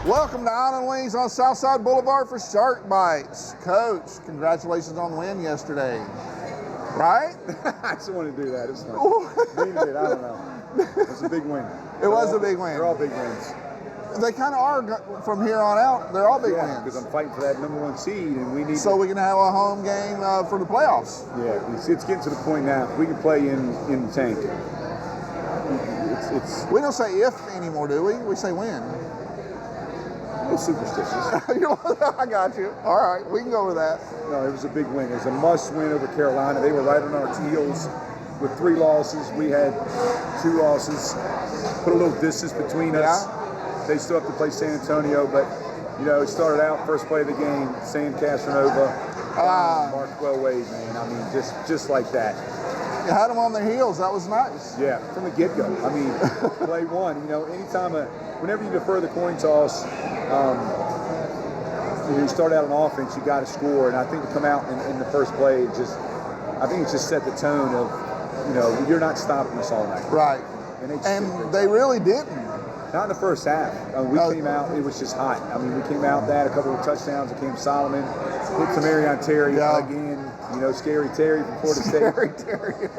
Welcome to Island Wings on Southside Boulevard for Shark Bites. Coach, congratulations on the win yesterday. Right? I just want to do that. It's fun. Needed it. I don't know. It was a big win. It was a big win. They're all big wins. They kind of are from here on out. They're all big wins. Because I'm fighting for that #1 seed, and we need. So we can have a home game for the playoffs. Yeah, it's getting to the point now. We can play in the tank. We don't say if anymore, do we? We say when. It's superstitious. I got you. All right, we can go with that. No, it was a big win. It was a must win over Carolina. They were right on our heels with 3 losses. We had 2 losses. Put a little distance between us. They still have to play San Antonio, but it started out first play of the game, Sam Castronova, Markwell Wade, man. I mean, just like that. You had them on their heels. That was nice. Yeah, from the get-go. I mean, play one. Anytime whenever you defer the coin toss, you start out on offense, you got to score. And I think to come out in the first play, I think it just set the tone of, you're not stopping us all night. Right. And they really didn't. Not in the first half. We came out, it was just hot. I mean, we came out, they had a couple of touchdowns. It came Solomon, hit to Marion Terry again. Scary Terry from Florida State. Scary Terry.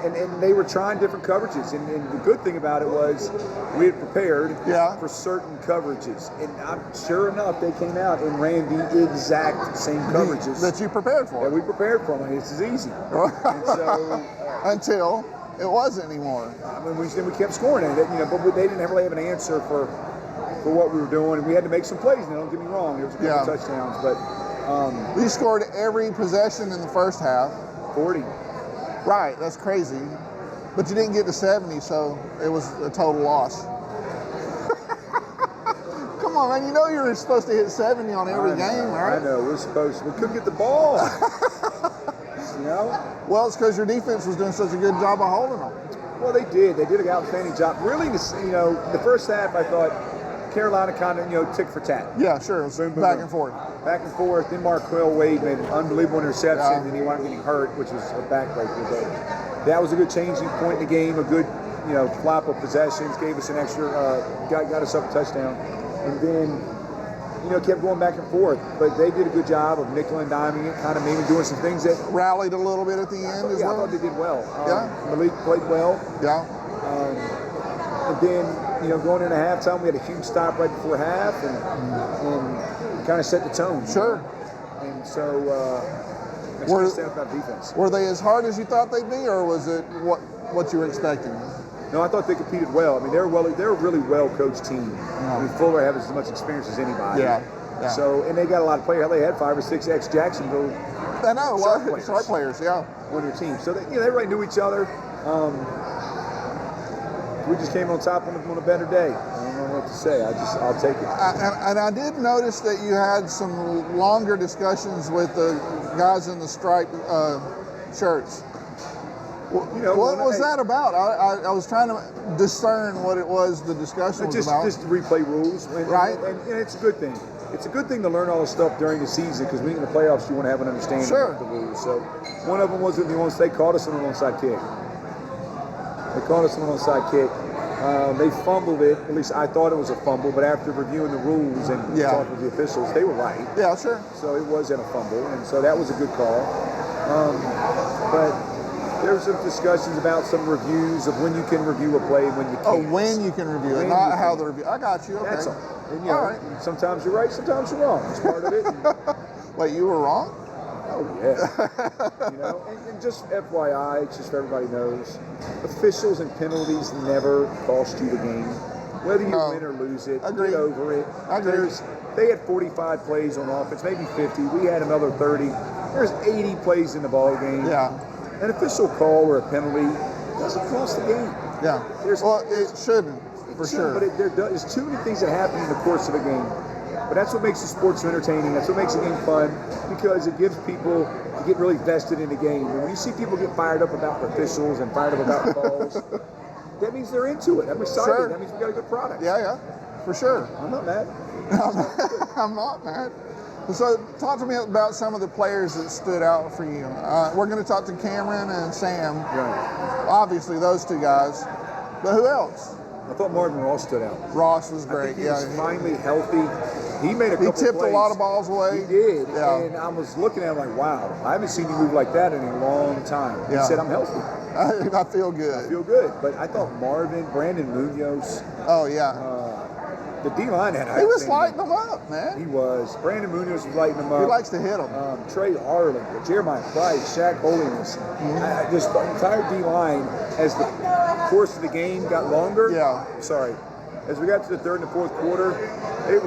And they were trying different coverages. And the good thing about it was we had prepared for certain coverages. And sure enough, they came out and ran the exact same coverages. That you prepared for. That we prepared for. I mean, this is easy. And so, until it wasn't anymore. I mean, we kept scoring at it, but they didn't really have an answer for what we were doing. And we had to make some plays. Now, don't get me wrong. There was a couple touchdowns, but we scored every possession in the first half. 40. Right, that's crazy. But you didn't get to 70, so it was a total loss. Come on, man. You were supposed to hit 70 on every game, right? I know. We couldn't get the ball. Well, it's because your defense was doing such a good job of holding them. Well, they did. They did an outstanding job. Really, the first half, I thought Carolina kind of, tick for tat. Yeah, sure. It was back and forth. Back and forth. Then Markwell Wade made an unbelievable interception, and he wound up getting hurt, which was a backbreaker. But that was a good changing point in the game. A good, flop of possessions gave us an extra, got us up a touchdown, and then kept going back and forth. But they did a good job of nickel and diming it, kind of maybe doing some things that rallied a little bit at the end as well. I thought they did well. Malik played well. Yeah. And then, going into halftime, we had a huge stop right before half, and kind of set the tone. Sure. And so, that's what I said about defense. Were they as hard as you thought they'd be, or was it what you were expecting? No, I thought they competed well. I mean, they're a really well-coached team. I mean, Fuller has as much experience as anybody. Yeah. So, and they got a lot of players. They had 5 or 6 ex-Jacksonville Shark players, on their team. So, they everybody knew each other. We just came on top on a better day. I don't know what to say. I'll take it. And I did notice that you had some longer discussions with the guys in the striped shirts. What was that about? I was trying to discern what it was the discussion was about. Just replay rules. Right. And it's a good thing. It's a good thing to learn all this stuff during the season, because when you get in the playoffs, you want to have an understanding of the rules. So one of them was that they caught us on an onside kick. They fumbled it. At least I thought it was a fumble, but after reviewing the rules and talking with the officials, they were right. Yeah, sure. So it wasn't a fumble, and so that was a good call. But there were some discussions about some reviews of when you can review a play and when you can't. Oh, when you can review it, not how the review. I got you. Okay. That's all. And, all right. Sometimes you're right, sometimes you're wrong. It's part of it. Wait, you were wrong? Oh, yeah. And just FYI, just so everybody knows, officials and penalties never cost you the game. Whether you win or lose it, get over it. They had 45 plays on offense, maybe 50. We had another 30. There's 80 plays in the ball game. Yeah. An official call or a penalty doesn't cost the game. Yeah. It shouldn't. For sure. But there's too many things that happen in the course of a game. But that's what makes the sport so entertaining. That's what makes the game fun, because it gives people to get really vested in the game. And when you see people get fired up about officials and fired up about calls, that means they're into it. I'm excited. Sure. That means we got a good product. Yeah, for sure. I'm not mad. I'm not mad. So talk to me about some of the players that stood out for you. We're going to talk to Cameron and Sam. Right. Obviously, those two guys. But who else? I thought Marvin Ross stood out. Ross was great. I think he was finally healthy. He made a couple plays. He tipped a lot of balls away. He did. Yeah. And I was looking at him like, wow, I haven't seen you move like that in a long time. He said, I'm healthy. I feel good. I feel good. But I thought Brandon Munoz. Oh, yeah. The D-line had. He was lighting them up, man. He was. Brandon Munoz was lighting them up. He likes to hit them. Trey Arlen, Jeremiah Price, Shaq Holiness. I just the entire D-line, as the course of the game got longer. As we got to the third and the fourth quarter, they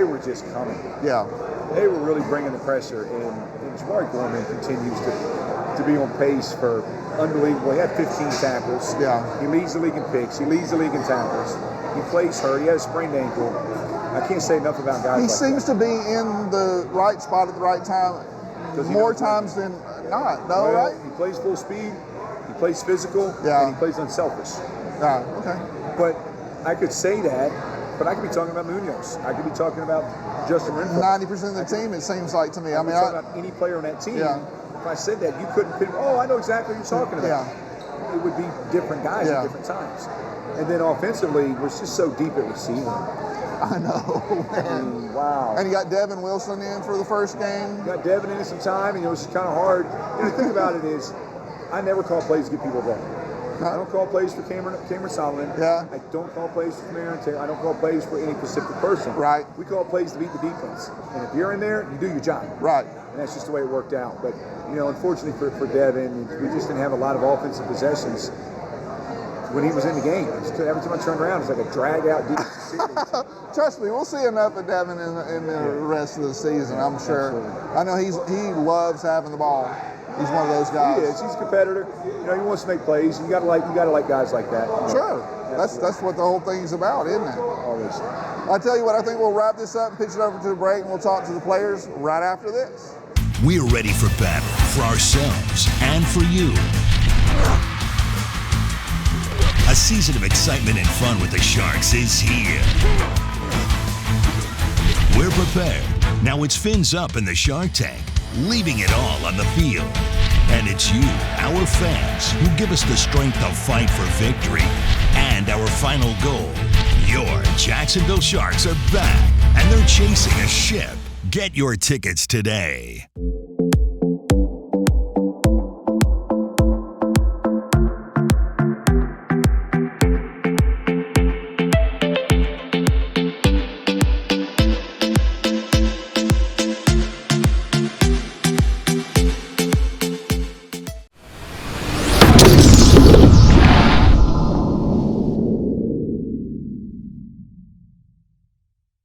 were just coming. Yeah. They were really bringing the pressure, and Jamari Gorman continues to be on pace for unbelievable. He had 15 tackles. Yeah. He leads the league in picks. He leads the league in tackles. He plays hurt. He had a sprained ankle. I can't say enough about guys. He like seems to be in the right spot at the right time, more times than not. No, right? He plays full speed. He plays physical. Yeah. And he plays unselfish. Okay. But I could say that, but I could be talking about Munoz. I could be talking about Justin Renfro. 90% of the team, it seems like to me. I mean, talking about any player on that team. Yeah. If I said that, you couldn't pin. Oh, I know exactly what you're talking about. Yeah. It would be different guys at different times. And then offensively, we're just so deep at receiver. I know, man. Wow. And you got Devin Wilson in for the first game. You got Devin in some time, and it was kind of hard. And the thing about it is, I never call plays to get people involved. I don't call plays for Cameron Solomon. Yeah. I don't call plays for Cameron Taylor. I don't call plays for any specific person. Right. We call plays to beat the defense. And if you're in there, you do your job. Right. And that's just the way it worked out. But, unfortunately for Devin, we just didn't have a lot of offensive possessions when he was in the game. Every time I turned around, it's like a drag-out defensive series. Trust me, we'll see enough of Devin in the rest of the season, I'm sure. Absolutely. I know he loves having the ball. He's one of those guys. He is. He's a competitor. He wants to make plays. You gotta like guys like that. Sure. That's what the whole thing's about, isn't it? Always. I tell you what, I think we'll wrap this up and pitch it over to the break, and we'll talk to the players right after this. We're ready for battle for ourselves and for you. A season of excitement and fun with the Sharks is here. We're prepared. Now it's fins up in the Shark Tank, leaving it all on the field. And it's you, our fans, who give us the strength to fight for victory. And our final goal, your Jacksonville Sharks are back, and they're chasing a ship. Get your tickets today.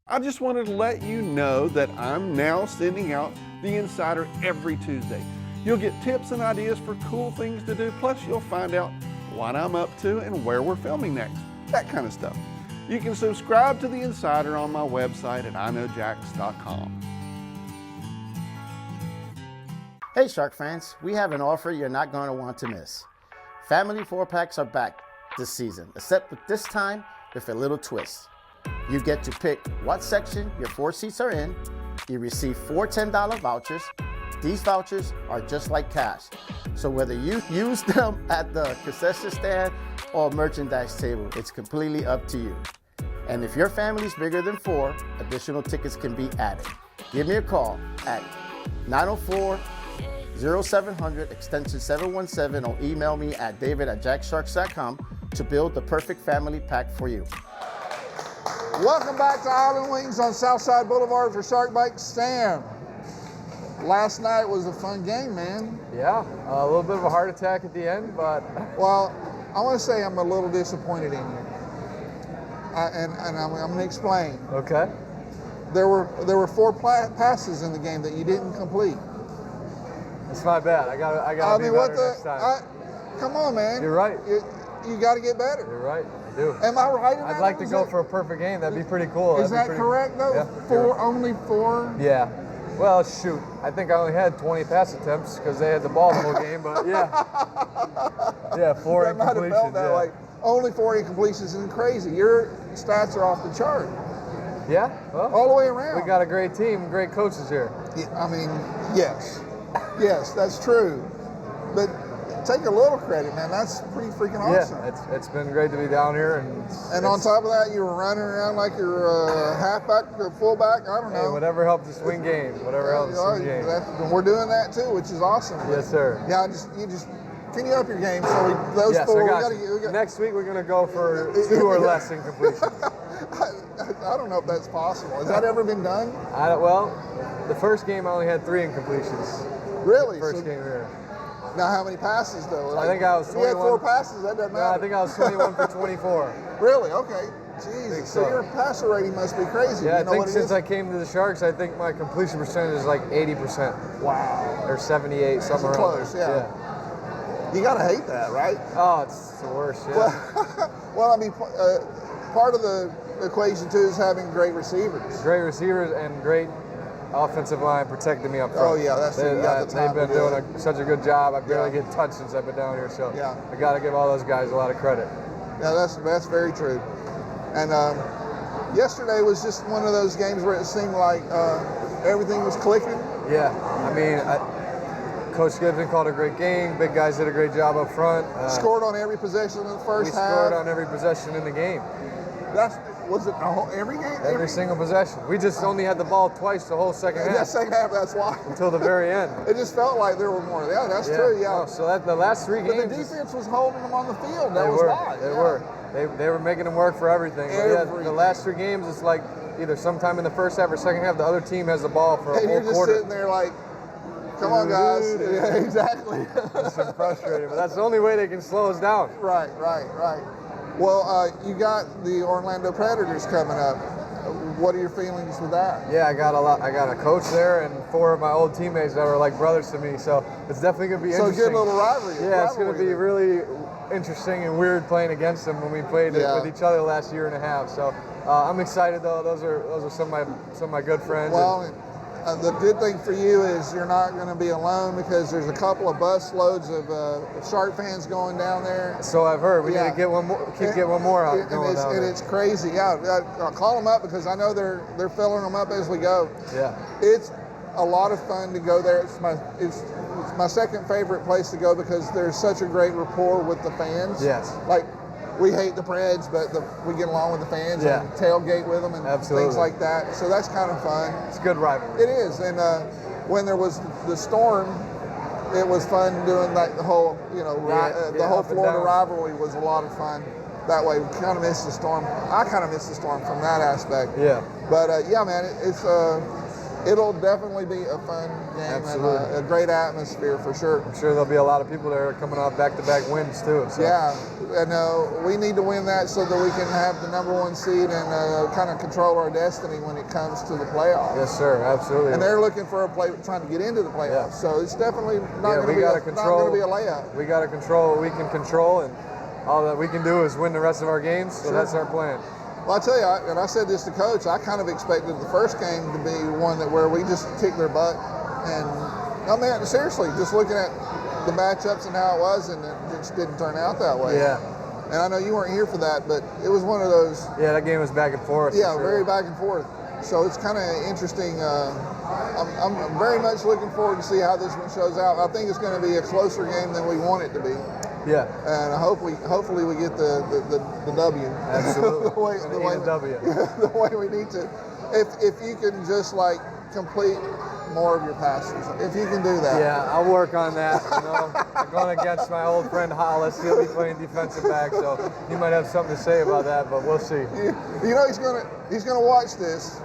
I just wanted to let you know that I'm now sending out the Insider every Tuesday. You'll get tips and ideas for cool things to do, plus you'll find out what I'm up to and where we're filming next, that kind of stuff. You can subscribe to the Insider on my website at iknowjax.com. Hey Shark fans, we have an offer you're not going to want to miss. Family 4-packs are back this season, except this time with a little twist. You get to pick what section your 4 seats are in. You receive 4 $10 vouchers. These vouchers are just like cash. So whether you use them at the concession stand or merchandise table, it's completely up to you. And if your family is bigger than 4, additional tickets can be added. Give me a call at 904-0700 extension 717 or email me at david@jacksharks.com to build the perfect family pack for you. Welcome back to Island Wings on Southside Boulevard for Shark Bite. Sam, last night was a fun game, man. Yeah, a little bit of a heart attack at the end, but... Well, I want to say I'm a little disappointed in you. And I'm going to explain. Okay. There were 4 passes in the game that you didn't complete. It's my bad. I gotta be better next time. Come on, man. You're right. you got to get better. You're right. I do. Am I right in that? I'd like to go for a perfect game. That'd be pretty cool. Is that correct, though? Yeah. Only 4? Yeah. Well, shoot. I think I only had 20 pass attempts because they had the ball the whole game, but yeah. Yeah, 4 That might have incompletions. felt that Yeah. way. Only 4 incompletions isn't crazy. Your stats are off the chart. Yeah. Well, All the way around. we got a great team, great coaches here. Yeah, I mean, yes. Yes, that's true. But take a little credit, man. That's pretty freaking awesome. Yeah, it's been great to be down here, and On top of that, you were running around like you're a halfback or fullback. I don't know. hey, whatever helps us win games. Whatever helps us win games. We're doing that too, which is awesome. Yes, sir. Yeah, can you up your game? So those Yes, 4. I got you. Next week we're gonna go for 2 or less incompletions. I don't know if that's possible. Has that ever been done? Well, the first game I only had 3 incompletions. Really? First game here. Now, how many passes though? I think I was 21. You had 4 passes. That doesn't matter. No, I think I was 21 for 24. Really? Okay. Jesus. So your passer rating must be crazy. Yeah, you know I think what since I came to the Sharks, I think my completion percentage is like 80%. Wow. Or 78, somewhere around close, there. yeah. You gotta hate that, right? Oh, it's the worst. Yeah. Well, I mean, part of the equation too is having great receivers. Great receivers and great offensive line protecting me up front. Oh yeah, that's true. They've been doing such a good job. I barely get touched since I've been down here, so yeah. I got to give all those guys a lot of credit. Yeah, that's very true. And yesterday was just one of those games where it seemed like everything was clicking. Yeah, I mean, Coach Gibson called a great game. Big guys did a great job up front. Scored on every possession in the first half. We scored on every possession in the game. Was it every game? Every single possession. We just only had the ball twice the whole second half. Yeah, second half, that's why. Until the very end. It just felt like there were more. Yeah, that's true, yeah. Oh, so the last 3 games. But the defense was holding them on the field. They were. They were making them work for everything. The last 3 games, it's like either sometime in the first half or second half, the other team has the ball for a whole you're just quarter. sitting there like, come on, guys. Yeah, exactly. It's frustrating, but that's the only way they can slow us down. Right. Well, you got the Orlando Predators coming up. What are your feelings with that? Yeah, I got a coach there and 4 of my old teammates that were like brothers to me. So it's definitely gonna be interesting. So good little rivalry. Yeah, it's gonna be really interesting and weird playing against them when we played with each other last year and a half. So I'm excited though. Those are some of my good friends. Well, the good thing for you is you're not going to be alone because there's a couple of bus loads of Shark fans going down there. So I've heard. We need to get one more. Get one more out going down there. And it's crazy. Yeah, call them up because I know they're filling them up as we go. Yeah, it's a lot of fun to go there. It's my second favorite place to go because there's such a great rapport with the fans. Yes. Like, we hate the Preds, but we get along with the fans and tailgate with them and things like that. So that's kind of fun. It's a good rivalry. It is. And when there was the storm, it was fun doing like the whole, the whole Florida rivalry was a lot of fun. That way, we kind of missed the storm. I kind of missed the storm from that aspect. Yeah. But yeah, man, it'll definitely be a fun game and a great atmosphere for sure. I'm sure there'll be a lot of people there coming off back-to-back wins too. So. Yeah, and we need to win that so that we can have the #1 seed and kind of control our destiny when it comes to the playoffs. Yes, sir, absolutely. And they're looking for trying to get into the playoffs. Yeah. So it's definitely not going to be a layup. We got to control what we can control, and all that we can do is win the rest of our games. So that's our plan. Well, I tell you, and I said this to Coach, I kind of expected the first game to be one where we just kicked their butt. And, I mean, seriously, just looking at the matchups and how it was, and it just didn't turn out that way. Yeah. And I know you weren't here for that, but it was one of those. Yeah, that game was back and forth. Yeah, very back and forth. So it's kind of interesting. I'm very much looking forward to see how this one shows out. I think it's going to be a closer game than we want it to be. Yeah. And hopefully we get the W. Absolutely. the way we need to. If you can just like complete more of your passes, if you can do that. Yeah, I'll work on that. I'm going against my old friend Hollis. He'll be playing defensive back, so he might have something to say about that, but we'll see. You know he's gonna watch this.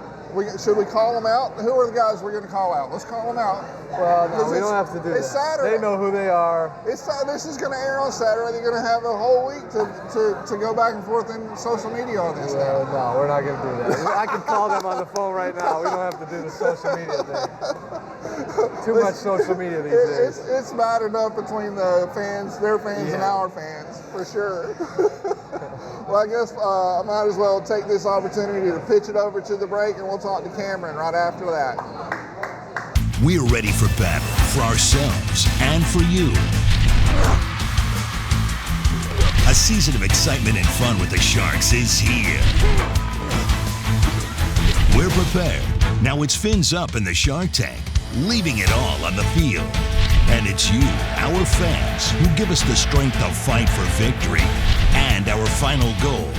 Should we call them out? Who are the guys we're going to call out? Let's call them out. Well, no, we don't have to do that. It's Saturday. They know who they are. This is going to air on Saturday. They're going to have a whole week to go back and forth in social media on this now. No, we're not going to do that. I can call them on the phone right now. We don't have to do the social media thing. Too much social media these days. It's bad enough between the fans, their fans, and our fans, for sure. Well, I guess I might as well take this opportunity to pitch it over to the break, and we'll talk to Cameron right after that. We're ready for battle for ourselves and for you. A season of excitement and fun with the Sharks is here. We're prepared. Now it's fins up in the Shark Tank, leaving it all on the field. And it's you, our fans, who give us the strength to fight for victory. And our final goal,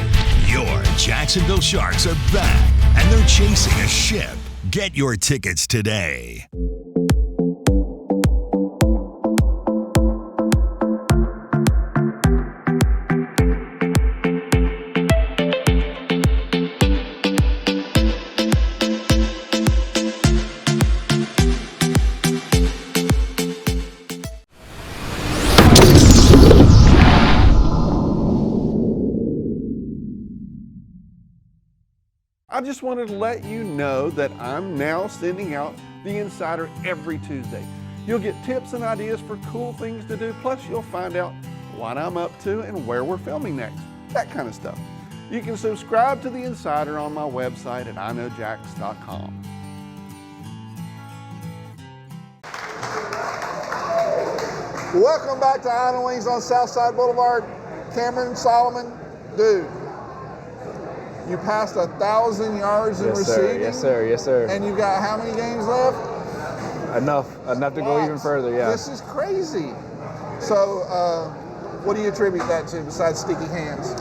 your Jacksonville Sharks are back, and they're chasing a ship. Get your tickets today. I just wanted to let you know that I'm now sending out the Insider every Tuesday. You'll get tips and ideas for cool things to do, plus you'll find out what I'm up to and where we're filming next, that kind of stuff. You can subscribe to the Insider on my website at iknowjax.com. Welcome back to Island Wings on Southside Boulevard. Cameron Solomon, dude. You passed 1,000 yards in receiving. Yes, sir. Yes, sir. And you've got how many games left? Enough to go even further. Yeah. This is crazy. So, what do you attribute that to besides sticky hands?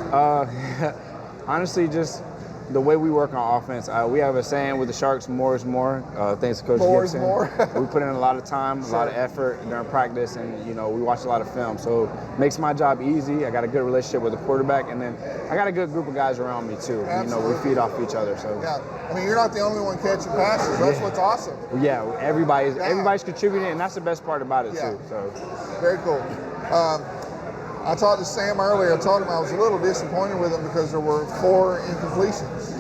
Honestly, just the way we work on offense. We have a saying with the Sharks: "More is more." Thanks to Coach More is Gibson. more. We put in a lot of time, a lot of effort during practice, and we watch a lot of film. So it makes my job easy. I got a good relationship with the quarterback, and then I got a good group of guys around me too. Absolutely. We feed off each other. So yeah, I mean, you're not the only one catching passes. That's what's awesome. yeah, everybody's contributing, and that's the best part about it too. So very cool. I talked to Sam earlier. I told him I was a little disappointed with him because there were 4 incompletions.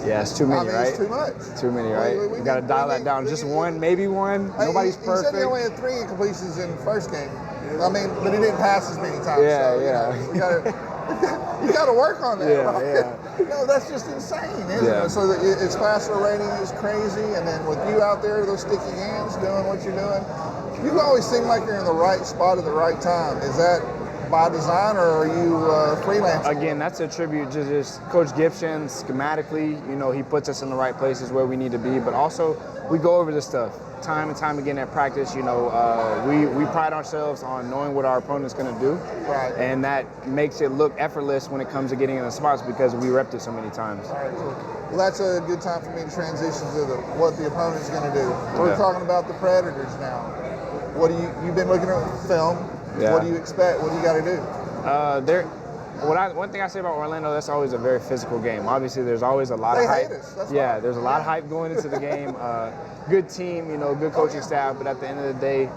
yeah, it's too many, right? It's too much. Too many, right? We got to dial that down. Just one, maybe one. Nobody's perfect. He said he only had 3 incompletions in the first game. I mean, but he didn't pass as many times. Yeah, so, you got to work on that. Yeah, right? yeah. No, that's just insane, isn't it? So its passer rating is crazy, and then with you out there, those sticky hands doing what you're doing, you always seem like you're in the right spot at the right time. Is that by design, or are you freelancing? Again, that's a tribute to just Coach Gibson. Schematically, he puts us in the right places where we need to be, but also we go over this stuff time and time again at practice. We pride ourselves on knowing what our opponent's going to do, right? And that makes it look effortless when it comes to getting in the spots because we repped it so many times. All right, cool. Well, that's a good time for me to transition to what the opponent's going to do. We're talking about the Predators now. What do you've been looking at film? Yeah. What do you expect? What do you got to do? One thing I say about Orlando, that's always a very physical game. Obviously, there's always a lot of hype. Hate us. That's yeah, why. There's a lot of hype going into the game. Good team, good coaching staff, but at the end of the day,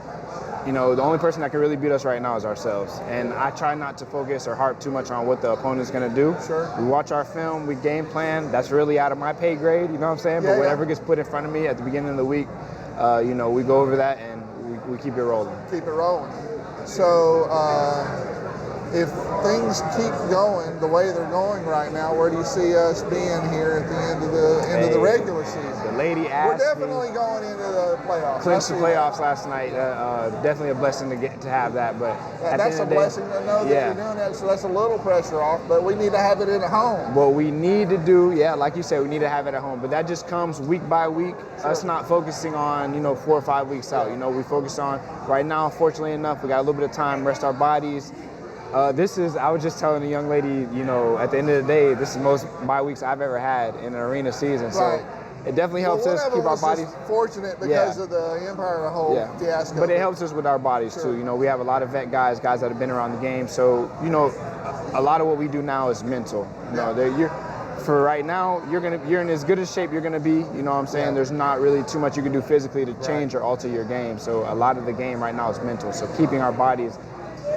the only person that can really beat us right now is ourselves. And I try not to focus or harp too much on what the opponent's going to do. Sure. We watch our film, we game plan. That's really out of my pay grade, you know what I'm saying? Yeah, but whatever gets put in front of me at the beginning of the week, we go over that and we keep it rolling. Keep it rolling. So if things keep going the way they're going right now, where do you see us being here at the end of the regular season? The lady asked We're definitely going into the playoffs. Clinched the playoffs last night. Definitely a blessing to have that. But that's a blessing to know that you're doing that. So that's a little pressure off. But we need to have it at home. What we need to do, like you said, we need to have it at home. But that just comes week by week. Sure. Us not focusing on 4 or 5 weeks out. We focus on right now. Fortunately enough, we got a little bit of time, rest our bodies. I was just telling a young lady, at the end of the day, this is the most bye weeks I've ever had in an arena season. Right. So it definitely helps us keep our bodies. Fortunate because of the Empire, the whole fiasco. But it helps us with our bodies too. We have a lot of vet guys that have been around the game. So a lot of what we do now is mental. For right now, you're in as good a shape you're gonna be. You know what I'm saying? Yeah. There's not really too much you can do physically to change or alter your game. So a lot of the game right now is mental. So keeping our bodies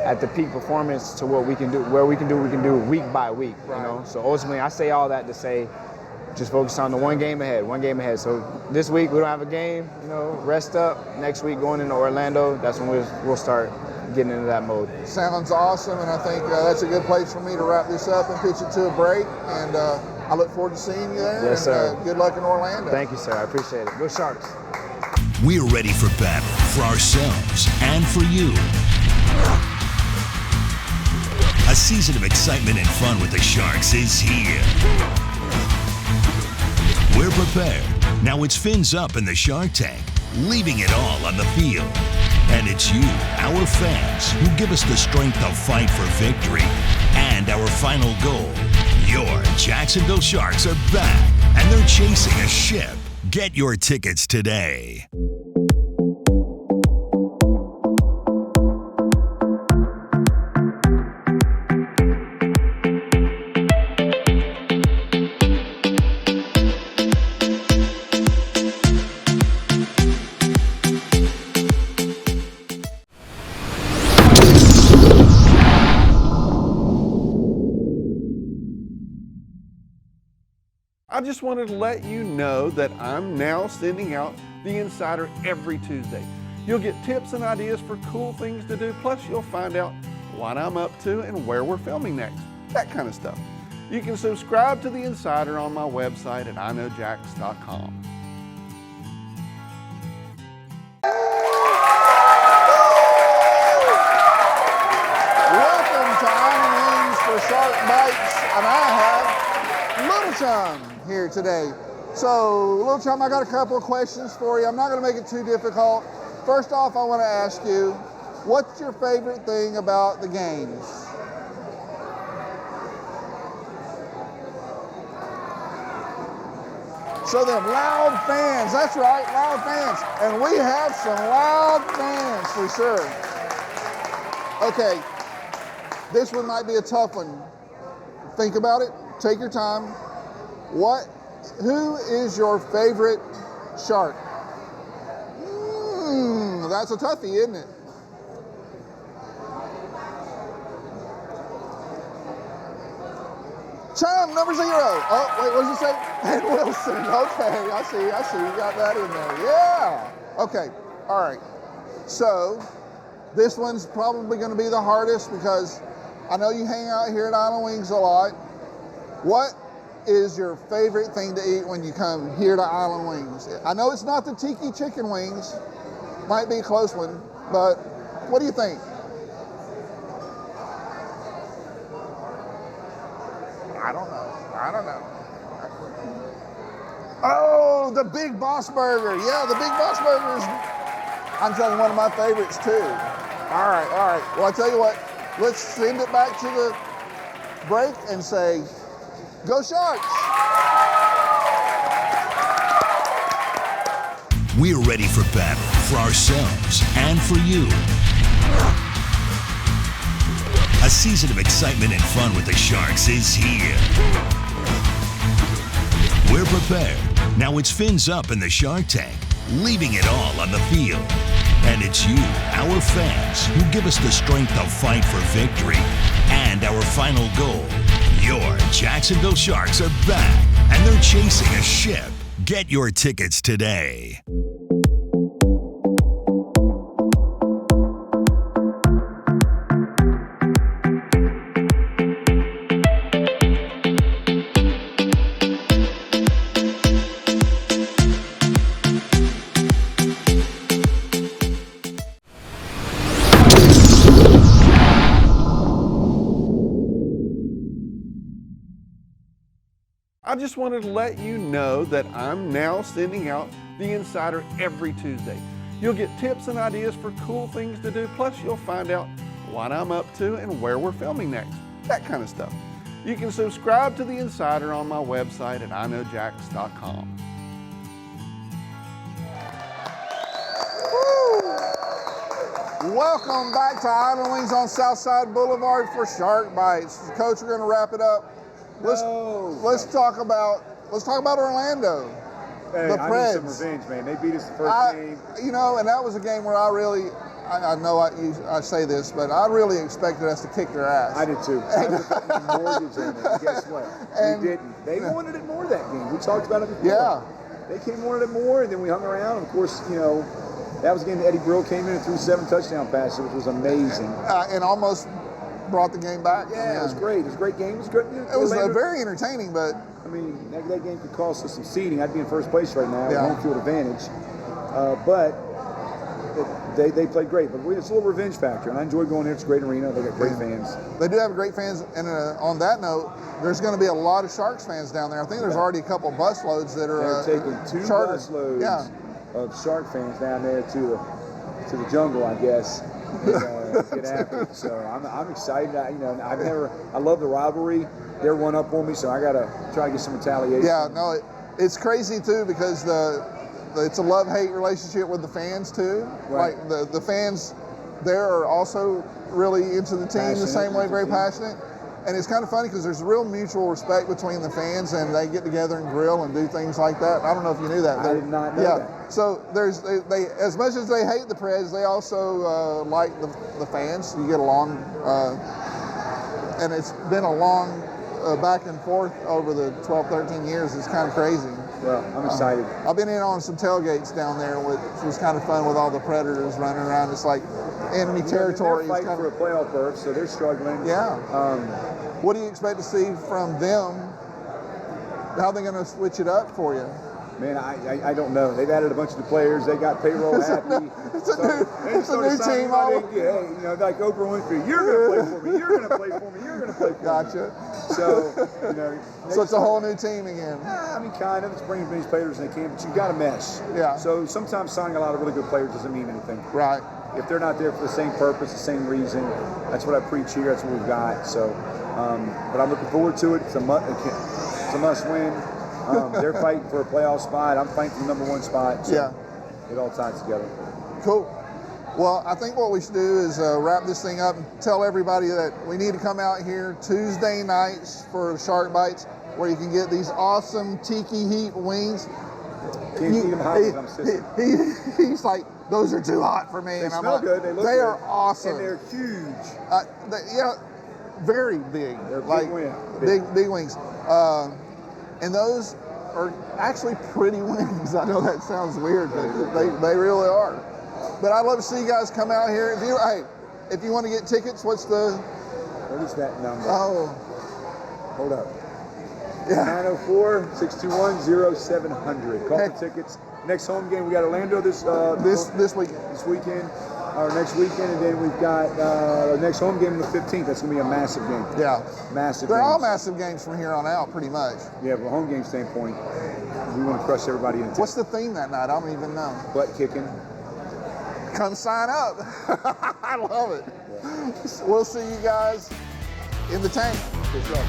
at the peak performance to what we can do, we can do week by week. Right. So ultimately, I say all that to say, just focus on the one game ahead. So this week we don't have a game, you know, rest up. Next week going into Orlando, that's when we'll start getting into that mode. Sounds awesome, and I think that's a good place for me to wrap this up and pitch it to a break. And I look forward to seeing you there. Yes, sir. Good luck in Orlando. Thank you, sir. I appreciate it. Go Sharks. We're ready for battle for ourselves and for you. A season of excitement and fun with the Sharks is here. We're prepared. Now it's fins up in the Shark Tank, leaving it all on the field. And it's you, our fans, who give us the strength to fight for victory. And our final goal, your Jacksonville Sharks are back, and they're chasing a ship. Get your tickets today. I just wanted to let you know that I'm now sending out the Insider every Tuesday. You'll get tips and ideas for cool things to do, plus you'll find out what I'm up to and where we're filming next, that kind of stuff. You can subscribe to the Insider on my website at iknowjax.com. Welcome to Iron Wings for Shark Bites, and I have Little Chum here today. So, Little Chum, I got a couple of questions for you. I'm not going to make it too difficult. First off, I want to ask you, what's your favorite thing about the games? So them loud fans, that's right, loud fans. And we have some loud fans for sure. Okay, this one might be a tough one. Think about it, take your time. Who is your favorite shark? That's a toughie, isn't it? Chum, number 0. Oh, wait, what did you say? Ben Wilson. Okay, I see. You got that in there. Yeah. Okay, all right. So, this one's probably going to be the hardest because I know you hang out here at Island Wings a lot. What is your favorite thing to eat when you come here to Island Wings? I know it's not the tiki chicken wings. Might be a close one, but what do you think? I don't know. Oh, the Big Boss Burger. Yeah, the Big Boss Burger is, I'm telling you, one of my favorites too. All right. Well, I tell you what, let's send it back to the break and say, go Sharks! We're ready for battle for ourselves and for you. A season of excitement and fun with the Sharks is here. We're prepared. Now it's fins up in the Shark Tank, leaving it all on the field. And it's you, our fans, who give us the strength to fight for victory. And our final goal, your Jacksonville Sharks are back, and they're chasing a ship. Get your tickets today. I just wanted to let you know that I'm now sending out the Insider every Tuesday. You'll get tips and ideas for cool things to do, plus you'll find out what I'm up to and where we're filming next, that kind of stuff. You can subscribe to the Insider on my website at iknowjax.com. Welcome back to Island Wings on Southside Boulevard for Shark Bites. Coach, we're going to wrap it up. Let's talk about Orlando. Hey, the I Preds. need some revenge, man. They beat us the first game. You know, and that was a game where I I know I say this, but I really expected us to kick their ass. I did too. I was putting a mortgage on it. And guess what? We didn't. They wanted it more that game. We talked about it before. Yeah. They wanted it more, and then we hung around. Of course, you know, that was a game that Eddie Brill came in and threw 7 touchdown passes, which was amazing. And almost brought the game back. Yeah, it was great. It was a great game. It was good. It was very entertaining, but I mean, that game could cost us some seeding. I'd be in first place right now, yeah. home field advantage. But they played great. But it's a little revenge factor, and I enjoy going there. It's a great arena. They got great fans. They do have great fans, and on that note, there's going to be a lot of Sharks fans down there. I think there's already a couple bus loads that are They're taking 2 chartered. bus loads Yeah. of Shark fans down there to the jungle, I guess. And, get after it. So I'm excited. I love the rivalry. They're one up on me, so I gotta try to get some retaliation. Yeah, no, it's crazy too because it's a love-hate relationship with the fans too. Right. Like the fans there are also really into the team the same way, very passionate. And it's kind of funny because there's real mutual respect between the fans, and they get together and grill and do things like that. I don't know if you knew that. I did not know that. So they as much as they hate the Preds, they also like the fans. You get along, and it's been a long back and forth over the 12, 13 years. It's kind of crazy. Well, I'm excited. I've been in on some tailgates down there, which was kind of fun with all the Predators running around. It's like enemy territory. They're fighting for a playoff berth, so they're struggling. Yeah. What do you expect to see from them? How are they going to switch it up for you? Man, I don't know. They've added a bunch of new players. They got payroll happy. It's a new team. Hey, like Oprah Winfrey, you're going to play for me. You're going to play for me. You're going to play for me. Gotcha. So, so it's a whole new team again. I mean, kind of. It's bringing as many players as they can, but you got to mesh. Yeah. So sometimes signing a lot of really good players doesn't mean anything. Right. If they're not there for the same purpose, the same reason, that's what I preach here. That's what we've got. So, but I'm looking forward to it. It's a must win. They're fighting for a playoff spot. I'm fighting for the #1 spot. So yeah. It all ties together. Cool. Well, I think what we should do is wrap this thing up and tell everybody that we need to come out here Tuesday nights for Shark Bites, where you can get these awesome tiki heat wings. Can't eat them hot because I'm sissy. He's like, those are too hot for me. They and I'm smell like, good. They look They good. are awesome. And they're huge. Very big. They're like big wings. And those are actually pretty wings. I know that sounds weird, but they really are. But I'd love to see you guys come out here. If you want to get tickets, what is that number? Oh. Hold up. Yeah. 904-621-0700. Call for tickets. Next home game, we got Orlando this weekend. This weekend, or next weekend, and then we've got the next home game on the 15th. That's going to be a massive game. Yeah. Massive. They're all games. massive games from here on out, pretty much. Yeah, from a home game standpoint, we want to crush everybody in. What's the theme that night? I don't even know. Butt kicking. Come sign up. I love it. Yeah. We'll see you guys in the tank. For sure.